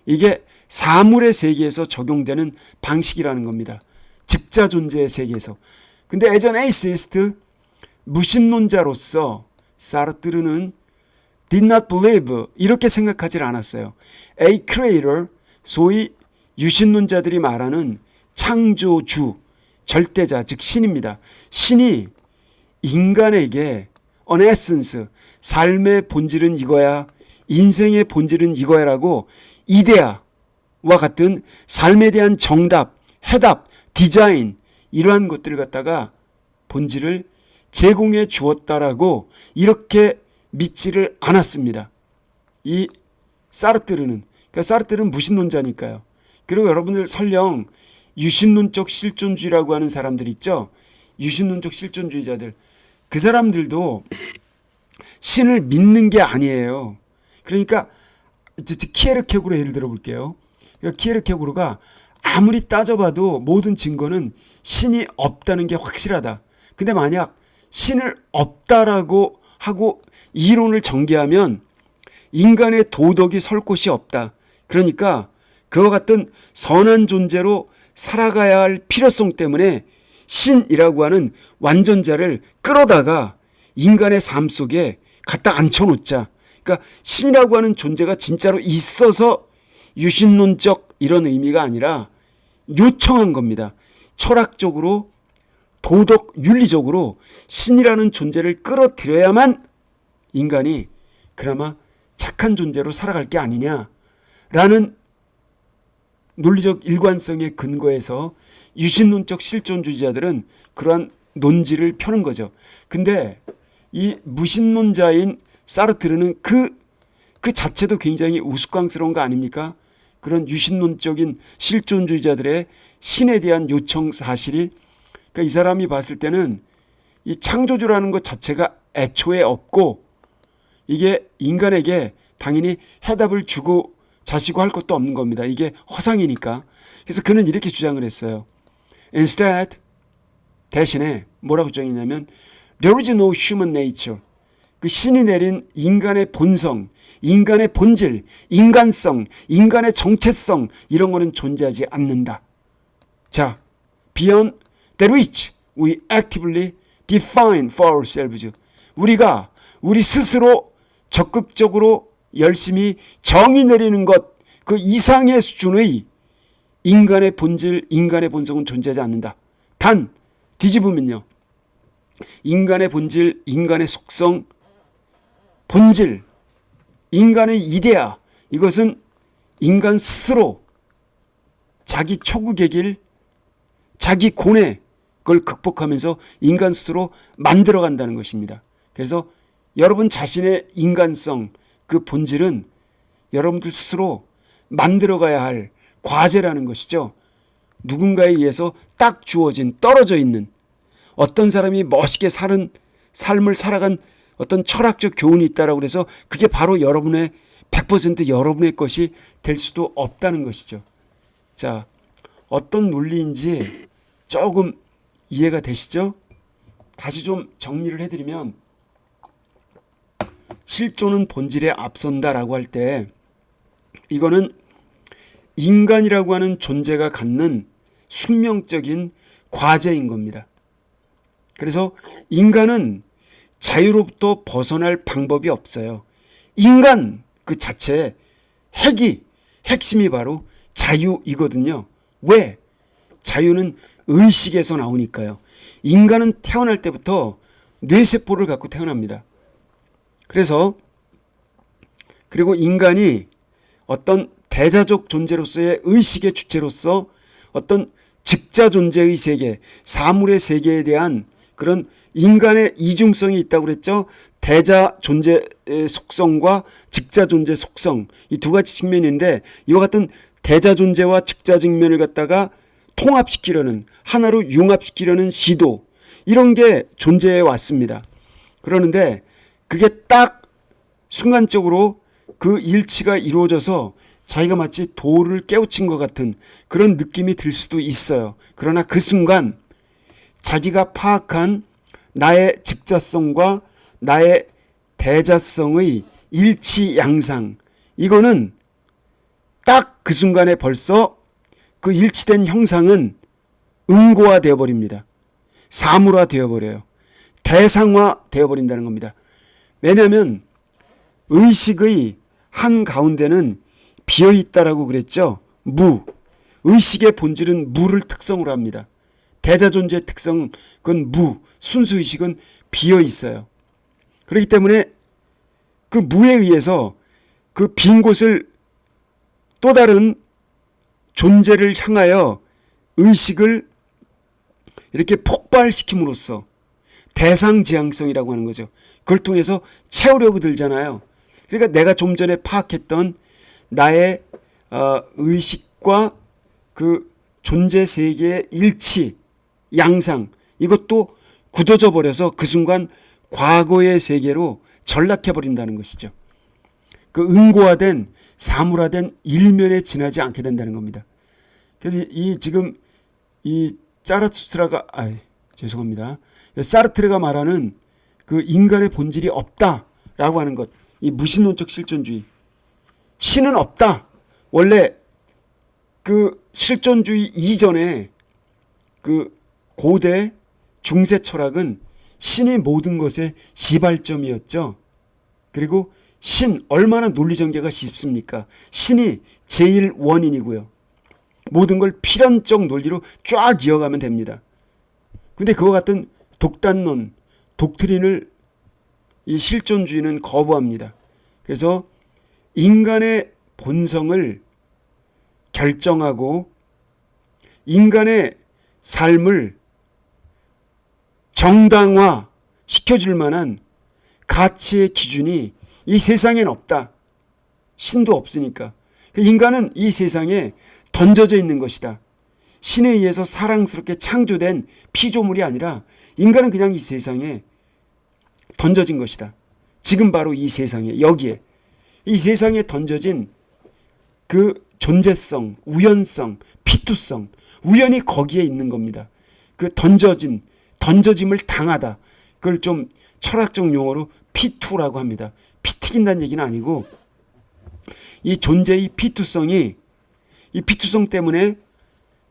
이게 사물의 세계에서 적용되는 방식이라는 겁니다. 즉자 존재의 세계에서. 근데 애전 에이시스트 무신론자로서 사르트르는 did not believe 이렇게 생각하지 않았어요. A creator 소위 유신론자들이 말하는 창조주 절대자 즉 신입니다. 신이 인간에게 an essence 삶의 본질은 이거야 인생의 본질은 이거야 라고 이데아와 같은 삶에 대한 정답, 해답, 디자인 이러한 것들을 갖다가 본질을 제공해 주었다라고 이렇게 믿지를 않았습니다. 이 사르트르는 그러니까 사르트르는 무신론자니까요. 그리고 여러분들 설령 유신론적 실존주의라고 하는 사람들 있죠. 유신론적 실존주의자들 그 사람들도 신을 믿는 게 아니에요. 그러니까 키에르케고르 예를 들어볼게요. 그러니까 키에르케고르가 아무리 따져봐도 모든 증거는 신이 없다는 게 확실하다. 근데 만약 신을 없다라고 하고 이론을 전개하면 인간의 도덕이 설 곳이 없다. 그러니까 그와 같은 선한 존재로 살아가야 할 필요성 때문에 신이라고 하는 완전자를 끌어다가 인간의 삶 속에 갖다 앉혀놓자. 그러니까 신이라고 하는 존재가 진짜로 있어서 유신론적 이런 의미가 아니라 요청한 겁니다. 철학적으로 도덕 윤리적으로 신이라는 존재를 끌어들여야만 인간이 그나마 착한 존재로 살아갈 게 아니냐라는 논리적 일관성에 근거해서 유신론적 실존주의자들은 그러한 논지를 펴는 거죠. 근데 이 무신론자인 사르트르는 그 자체도 굉장히 우스꽝스러운 거 아닙니까? 그런 유신론적인 실존주의자들의 신에 대한 요청 사실이, 그러니까 이 사람이 봤을 때는 이 창조주라는 것 자체가 애초에 없고 이게 인간에게 당연히 해답을 주고 자시고 할 것도 없는 겁니다. 이게 허상이니까. 그래서 그는 이렇게 주장을 했어요. Instead, 대신에 뭐라고 주장했냐면 There is no human nature. 그 신이 내린 인간의 본성, 인간의 본질, 인간성, 인간의 정체성 이런 거는 존재하지 않는다. 자, beyond that which we actively define for ourselves. 우리가 우리 스스로 적극적으로 열심히 정의 내리는 것, 그 이상의 수준의 인간의 본질, 인간의 본성은 존재하지 않는다. 단 뒤집으면요, 인간의 본질, 인간의 속성, 본질, 인간의 이데아, 이것은 인간 스스로 자기 초국의 길, 자기 고뇌, 그걸 극복하면서 인간 스스로 만들어간다는 것입니다. 그래서 여러분 자신의 인간성, 그 본질은 여러분들 스스로 만들어가야 할 과제라는 것이죠. 누군가에 의해서 딱 주어진, 떨어져 있는, 어떤 사람이 멋있게 사는 삶을 살아간 어떤 철학적 교훈이 있다라고 그래서 그게 바로 여러분의 100% 여러분의 것이 될 수도 없다는 것이죠. 자, 어떤 논리인지 조금 이해가 되시죠? 다시 좀 정리를 해드리면, 실존은 본질에 앞선다라고 할 때 이거는 인간이라고 하는 존재가 갖는 숙명적인 과제인 겁니다. 그래서 인간은 자유로부터 벗어날 방법이 없어요. 인간 그 자체의 핵심이 바로 자유이거든요. 왜? 자유는 의식에서 나오니까요. 인간은 태어날 때부터 뇌세포를 갖고 태어납니다. 그리고 인간이 어떤 대자적 존재로서의 의식의 주체로서 어떤 즉자 존재의 세계, 사물의 세계에 대한 그런 인간의 이중성이 있다고 그랬죠. 대자 존재 속성과 즉자 존재 속성, 이 두 가지 측면인데, 이와 같은 대자 존재와 즉자 측면을 갖다가 통합시키려는, 하나로 융합시키려는 시도, 이런 게 존재해 왔습니다. 그러는데 그게 딱 순간적으로 그 일치가 이루어져서 자기가 마치 도를 깨우친 것 같은 그런 느낌이 들 수도 있어요. 그러나 그 순간 자기가 파악한 나의 즉자성과 나의 대자성의 일치 양상, 이거는 딱 그 순간에 벌써 그 일치된 형상은 응고화 되어버립니다. 사물화 되어버려요. 대상화 되어버린다는 겁니다. 왜냐하면 의식의 한가운데는 비어있다라고 그랬죠. 무. 의식의 본질은 무를 특성으로 합니다. 대자존재의 특성은 그건 무. 순수의식은 비어있어요. 그렇기 때문에 그 무에 의해서 그 빈 곳을 또 다른 존재를 향하여 의식을 이렇게 폭발시킴으로써 대상지향성이라고 하는 거죠. 그걸 통해서 채우려고 들잖아요. 그러니까 내가 좀 전에 파악했던 나의 의식과 그 존재 세계의 일치, 양상, 이것도 굳어져 버려서 그 순간 과거의 세계로 전락해버린다는 것이죠. 그 응고화된, 사물화된 일면에 지나지 않게 된다는 겁니다. 그래서 지금 자라투스트라가, 죄송합니다. 사르트르가 말하는 그 인간의 본질이 없다라고 하는 것, 이 무신론적 실존주의. 신은 없다. 원래 그 실존주의 이전에 그 고대 중세 철학은 신이 모든 것의 시발점이었죠. 그리고 신, 얼마나 논리전개가 쉽습니까? 신이 제일 원인이고요. 모든 걸 필연적 논리로 쫙 이어가면 됩니다. 근데 그와 같은 독단론, 독트린을 이 실존주의는 거부합니다. 그래서 인간의 본성을 결정하고 인간의 삶을 정당화 시켜줄 만한 가치의 기준이 이 세상엔 없다. 신도 없으니까. 인간은 이 세상에 던져져 있는 것이다. 신에 의해서 사랑스럽게 창조된 피조물이 아니라 인간은 그냥 이 세상에 던져진 것이다. 지금 바로 이 세상에, 여기에 이 세상에 던져진 그 존재성, 우연성, 피투성, 우연히 거기에 있는 겁니다. 그 던져짐을 당하다. 그걸 좀 철학적 용어로 피투라고 합니다. 피 튀긴다는 얘기는 아니고 이 존재의 피투성이, 이 피투성 때문에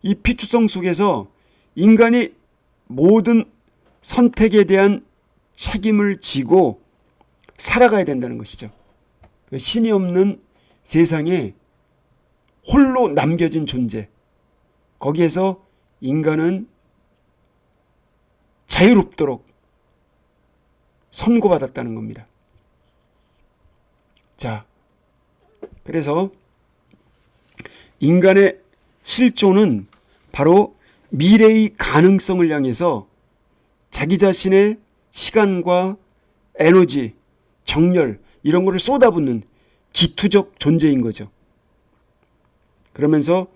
이 피투성 속에서 인간이 모든 선택에 대한 책임을 지고 살아가야 된다는 것이죠. 신이 없는 세상에 홀로 남겨진 존재, 거기에서 인간은 자유롭도록 선고받았다는 겁니다. 자, 그래서 인간의 실존은 바로 미래의 가능성을 향해서 자기 자신의 시간과 에너지, 정열 이런 거를 쏟아붓는 기투적 존재인 거죠. 그러면서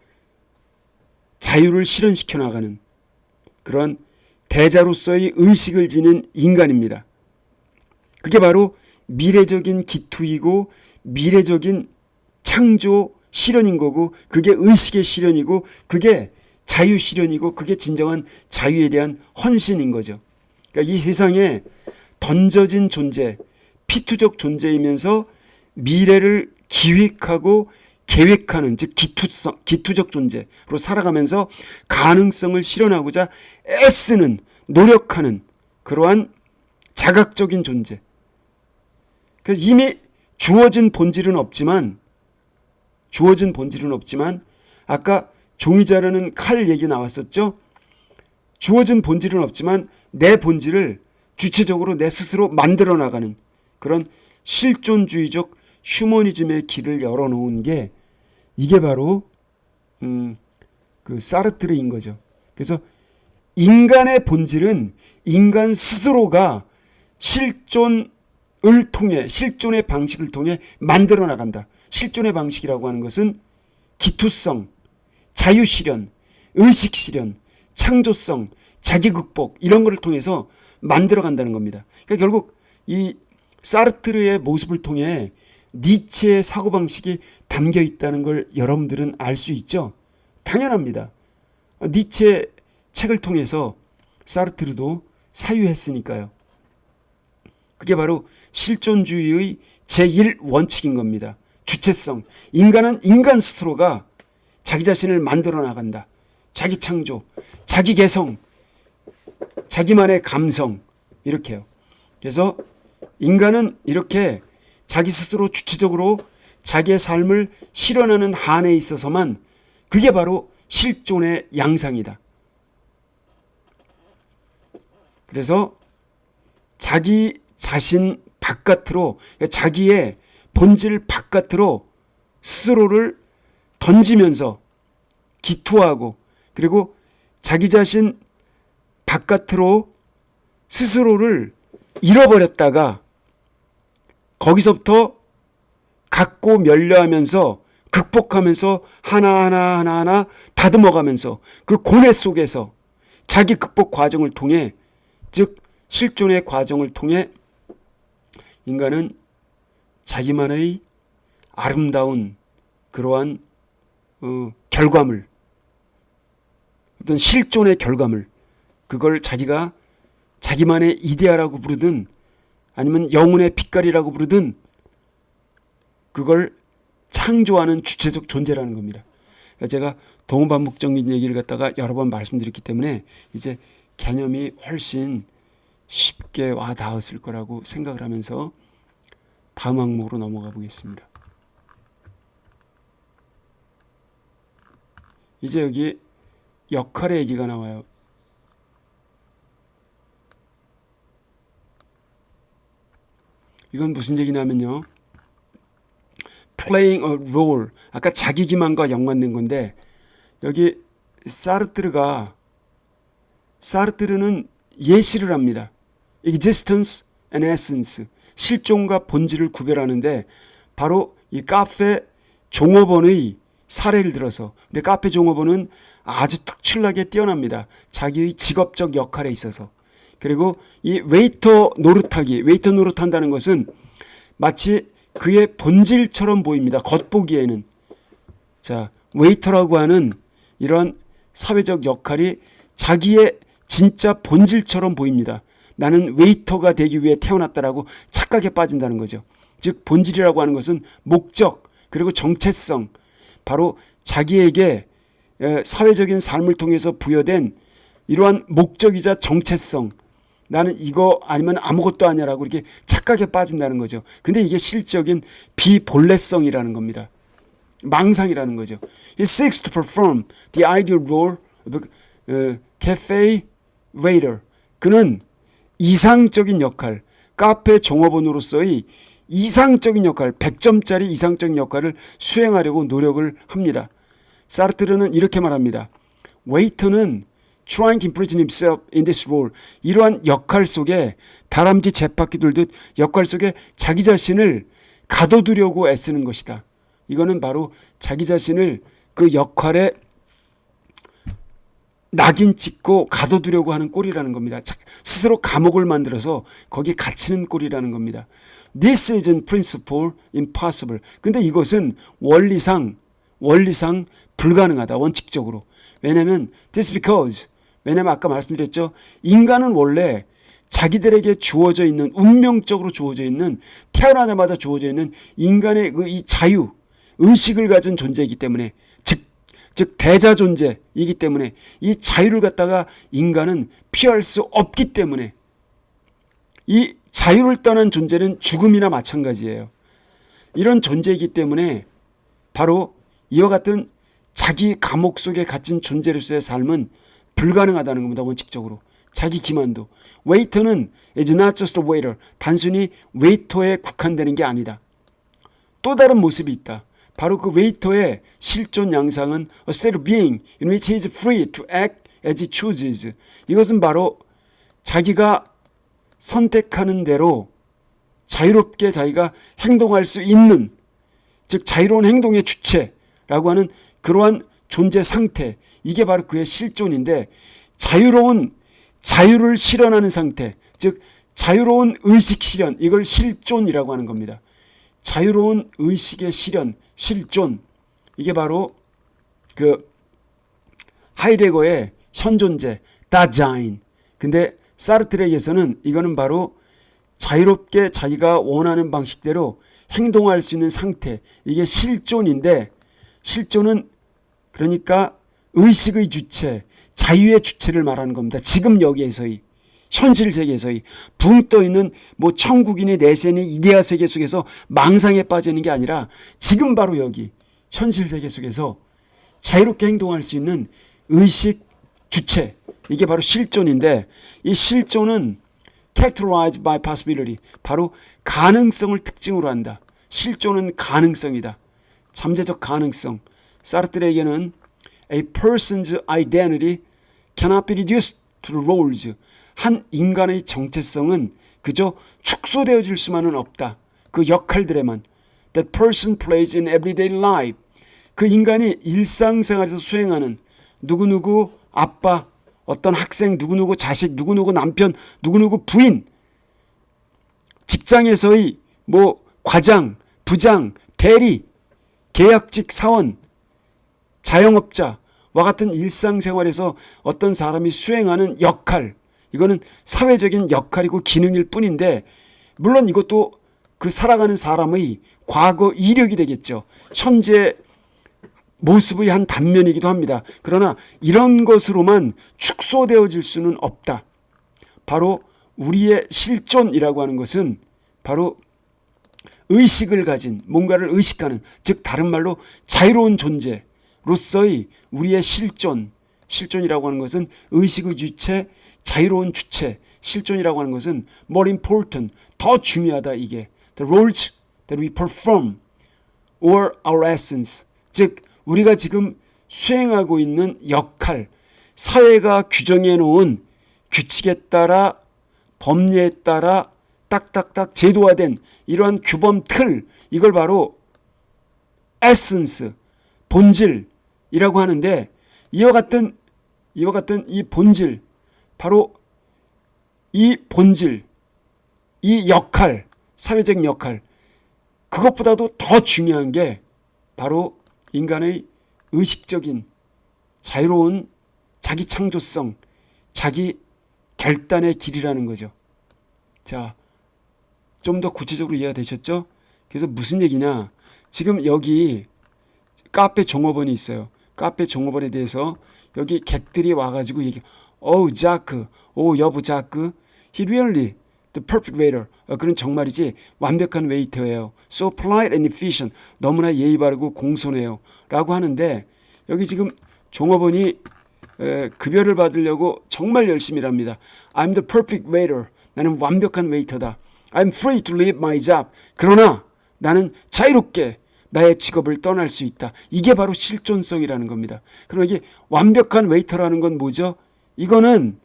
자유를 실현시켜 나가는 그런 대자로서의 의식을 지닌 인간입니다. 그게 바로 미래적인 기투이고 미래적인 창조 실현인 거고, 그게 의식의 실현이고, 그게 자유 실현이고, 그게 진정한 자유에 대한 헌신인 거죠. 그러니까 이 세상에 던져진 존재, 피투적 존재이면서 미래를 기획하고 계획하는, 즉 기투적 존재로 살아가면서 가능성을 실현하고자 애쓰는, 노력하는 그러한 자각적인 존재. 그래서 이미 주어진 본질은 없지만 아까 종이 자르는 칼 얘기 나왔었죠. 주어진 본질은 없지만 내 본질을 주체적으로 내 스스로 만들어 나가는 그런 실존주의적 휴머니즘의 길을 열어놓은 게 이게 바로 그 사르트르인 거죠. 그래서 인간의 본질은 인간 스스로가 실존의 방식을 통해 만들어 나간다. 실존의 방식이라고 하는 것은 기투성, 자유실현, 의식실현, 창조성, 자기극복 이런 것을 통해서 만들어 간다는 겁니다. 그러니까 결국 이 사르트르의 모습을 통해 니체의 사고방식이 담겨 있다는 걸 여러분들은 알 수 있죠? 당연합니다. 니체 책을 통해서 사르트르도 사유했으니까요. 그게 바로 실존주의의 제1원칙인 겁니다. 주체성. 인간은 인간 스스로가 자기 자신을 만들어 나간다. 자기 창조, 자기 개성, 자기만의 감성 이렇게요. 그래서 인간은 이렇게 자기 스스로 주체적으로 자기의 삶을 실현하는 한에 있어서만 그게 바로 실존의 양상이다. 그래서 자기 자신 바깥으로, 자기의 본질 바깥으로 스스로를 던지면서 기투하고, 그리고 자기 자신 바깥으로 스스로를 잃어버렸다가 거기서부터 갖고 멸려하면서 극복하면서 하나하나 다듬어가면서 그 고뇌 속에서 자기 극복 과정을 통해, 즉 실존의 과정을 통해 인간은 자기만의 아름다운 그러한 결과물, 어떤 실존의 결과물, 그걸 자기가 자기만의 이데아라고 부르든 아니면 영혼의 빛깔이라고 부르든 그걸 창조하는 주체적 존재라는 겁니다. 제가 동반복적인 얘기를 갖다가 여러 번 말씀드렸기 때문에 이제 개념이 훨씬 쉽게 와 닿았을 거라고 생각을 하면서 다음 항목으로 넘어가 보겠습니다. 이제 여기 역할의 얘기가 나와요. 이건 무슨 얘기냐면요. playing a role. 아까 자기 기만과 연관된 건데 여기 사르트르는 예시를 합니다. existence and essence. 실존과 본질을 구별하는데 바로 이 카페 종업원의 사례를 들어서. 근데 카페 종업원은 아주 특출나게 뛰어납니다. 자기의 직업적 역할에 있어서. 그리고 이 웨이터 노릇한다는 것은 마치 그의 본질처럼 보입니다. 겉보기에는. 자, 웨이터라고 하는 이런 사회적 역할이 자기의 진짜 본질처럼 보입니다. 나는 웨이터가 되기 위해 태어났다라고 착각에 빠진다는 거죠. 즉 본질이라고 하는 것은 목적 그리고 정체성, 바로 자기에게 사회적인 삶을 통해서 부여된 이러한 목적이자 정체성, 나는 이거 아니면 아무것도 아니라고 이렇게 착각에 빠진다는 거죠. 근데 이게 실적인 비본래성이라는 겁니다. 망상이라는 거죠. He seeks to perform the ideal role of a cafe waiter. 그는 이상적인 역할, 카페 종업원으로서의 이상적인 역할, 100점짜리 이상적인 역할을 수행하려고 노력을 합니다. 사르트르는 이렇게 말합니다. 웨이터는 trying to imprison himself in this role. 이러한 역할 속에 다람쥐 쳇바퀴 돌듯 역할 속에 자기 자신을 가둬두려고 애쓰는 것이다. 이거는 바로 자기 자신을 그 역할에 낙인 찍고 가둬두려고 하는 꼴이라는 겁니다. 스스로 감옥을 만들어서 거기에 갇히는 꼴이라는 겁니다. This is in principle impossible. 근데 이것은 원리상 불가능하다. 원칙적으로. 왜냐면 왜냐면 아까 말씀드렸죠. 인간은 원래 자기들에게 주어져 있는, 운명적으로 주어져 있는, 태어나자마자 주어져 있는 인간의 이 자유, 의식을 가진 존재이기 때문에, 즉 대자 존재이기 때문에 이 자유를 갖다가 인간은 피할 수 없기 때문에, 이 자유를 떠난 존재는 죽음이나 마찬가지예요. 이런 존재이기 때문에 바로 이와 같은 자기 감옥 속에 갇힌 존재로서의 삶은 불가능하다는 겁니다. 원칙적으로. 자기 기만도. 웨이터는 is not just a waiter. 단순히 웨이터에 국한되는 게 아니다. 또 다른 모습이 있다. 바로 그 웨이터의 실존 양상은 a state of being in which he is free to act as he chooses. 이것은 바로 자기가 선택하는 대로 자유롭게 자기가 행동할 수 있는, 즉 자유로운 행동의 주체라고 하는 그러한 존재 상태, 이게 바로 그의 실존인데, 자유를 실현하는 상태, 즉 자유로운 의식 실현, 이걸 실존이라고 하는 겁니다. 자유로운 의식의 실존, 이게 바로 그 하이데거의 현존재, 다자인. 근데 사르트르에게서는 이거는 바로 자유롭게 자기가 원하는 방식대로 행동할 수 있는 상태, 이게 실존인데, 실존은 그러니까 의식의 주체, 자유의 주체를 말하는 겁니다. 지금 여기에서의, 현실 세계에서의 붕 떠있는 뭐 천국이니 내세니 이데아 세계 속에서 망상에 빠져 있는 게 아니라 지금 바로 여기 현실 세계 속에서 자유롭게 행동할 수 있는 의식 주체, 이게 바로 실존인데, 이 실존은 characterized by possibility, 바로 가능성을 특징으로 한다. 실존은 가능성이다. 잠재적 가능성. 사르트르에게는 a person's identity cannot be reduced to the roles. 한 인간의 정체성은 그저 축소되어질 수만은 없다. 그 역할들에만. That person plays in everyday life. 그 인간이 일상생활에서 수행하는 누구누구 아빠, 어떤 학생, 누구누구 자식, 누구누구 남편, 누구누구 부인, 직장에서의 뭐 과장, 부장, 대리, 계약직 사원, 자영업자와 같은 일상생활에서 어떤 사람이 수행하는 역할, 이거는 사회적인 역할이고 기능일 뿐인데, 물론 이것도 그 살아가는 사람의 과거 이력이 되겠죠. 현재 모습의 한 단면이기도 합니다. 그러나 이런 것으로만 축소되어질 수는 없다. 바로 우리의 실존이라고 하는 것은 바로 의식을 가진, 뭔가를 의식하는, 즉 다른 말로 자유로운 존재로서의 우리의 실존이라고 하는 것은 의식의 주체, 자유로운 주체, 실존이라고 하는 것은 more important, 더 중요하다. 이게 the roles that we perform or our essence. 즉 우리가 지금 수행하고 있는 역할, 사회가 규정해 놓은 규칙에 따라 법리에 따라 딱딱딱 제도화된 이러한 규범 틀, 이걸 바로 에센스, 본질이라고 하는데, 이와 같은 이 본질, 바로 이 본질, 이 역할, 사회적 역할, 그것보다도 더 중요한 게 바로 인간의 의식적인 자유로운 자기 창조성, 자기 결단의 길이라는 거죠. 자, 좀 더 구체적으로 이해가 되셨죠? 그래서 무슨 얘기냐? 지금 여기 카페 종업원이 있어요. 카페 종업원에 대해서 여기 객들이 와가지고 얘기, 자크, 여보 자크, he really the perfect waiter. 그런 정말이지 완벽한 웨이터예요. So polite and efficient. 너무나 예의 바르고 공손해요. 라고 하는데, 여기 지금 종업원이 급여를 받으려고 정말 열심히 일합니다. I'm the perfect waiter. 나는 완벽한 웨이터다. I'm free to leave my job. 그러나 나는 자유롭게 나의 직업을 떠날 수 있다. 이게 바로 실존성이라는 겁니다. 그럼 이게 완벽한 웨이터라는 건 뭐죠? 이거는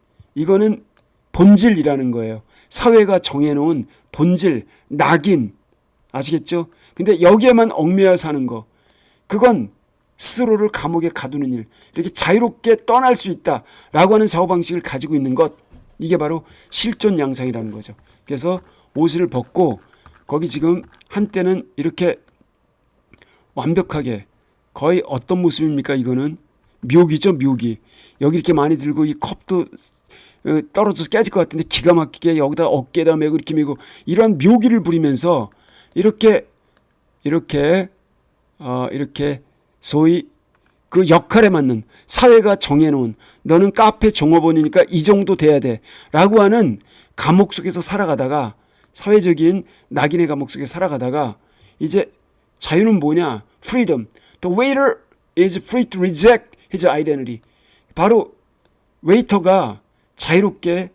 본질이라는 거예요. 사회가 정해놓은 본질, 낙인. 아시겠죠? 근데 여기에만 얽매여 사는 거. 그건 스스로를 감옥에 가두는 일. 이렇게 자유롭게 떠날 수 있다라고 하는 사고방식을 가지고 있는 것. 이게 바로 실존 양상이라는 거죠. 그래서 옷을 벗고 거기 지금 한때는 이렇게 완벽하게 거의 어떤 모습입니까? 이거는 묘기죠, 묘기. 여기 이렇게 많이 들고 이 컵도 떨어져서 깨질 것 같은데 기가 막히게 여기다 어깨에다 메고 이렇게 메고 이런 묘기를 부리면서 이렇게 소위 그 역할에 맞는 사회가 정해놓은, 너는 카페 종업원이니까 이 정도 돼야 돼 라고 하는 감옥 속에서 살아가다가, 사회적인 낙인의 감옥 속에 살아가다가 이제 자유는 뭐냐? freedom. The waiter is free to reject his identity. 바로 웨이터가 자유롭게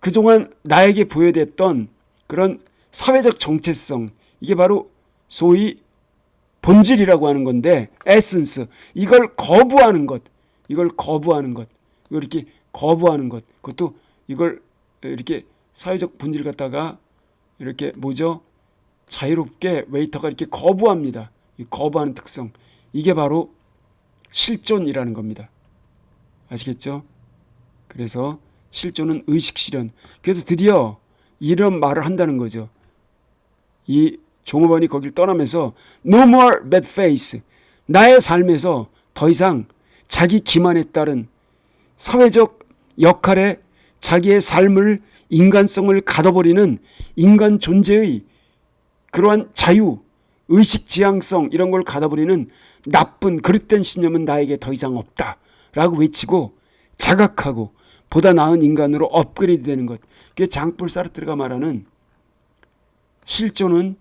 그동안 나에게 부여됐던 그런 사회적 정체성, 이게 바로 소위 본질이라고 하는 건데, 에센스, 이걸 거부하는 것, 이걸 이렇게 거부하는 것, 그것도 이걸 이렇게 사회적 본질을 갖다가 이렇게 뭐죠? 자유롭게 웨이터가 이렇게 거부합니다. 이 거부하는 특성, 이게 바로 실존이라는 겁니다. 아시겠죠? 그래서 실존은 의식 실현. 그래서 드디어 이런 말을 한다는 거죠. 이 종업원이 거길 떠나면서 No more bad face. 나의 삶에서 더 이상 자기 기만에 따른 사회적 역할에 자기의 삶을, 인간성을 가둬버리는 인간 존재의 그러한 자유, 의식 지향성, 이런 걸 가둬버리는 나쁜 그릇된 신념은 나에게 더 이상 없다 라고 외치고 자각하고 보다 나은 인간으로 업그레이드 되는 것. 그게 장폴 사르트르가 말하는 실존은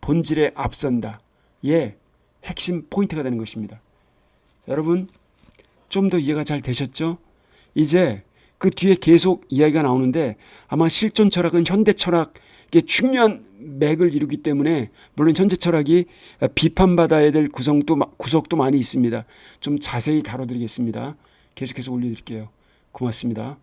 본질에 앞선다. 예, 핵심 포인트가 되는 것입니다. 여러분, 좀 더 이해가 잘 되셨죠? 이제 그 뒤에 계속 이야기가 나오는데, 아마 실존 철학은 현대 철학의 중요한 맥을 이루기 때문에, 물론 현대 철학이 비판받아야 될 구석도 많이 있습니다. 좀 자세히 다뤄드리겠습니다. 계속해서 올려드릴게요. 고맙습니다.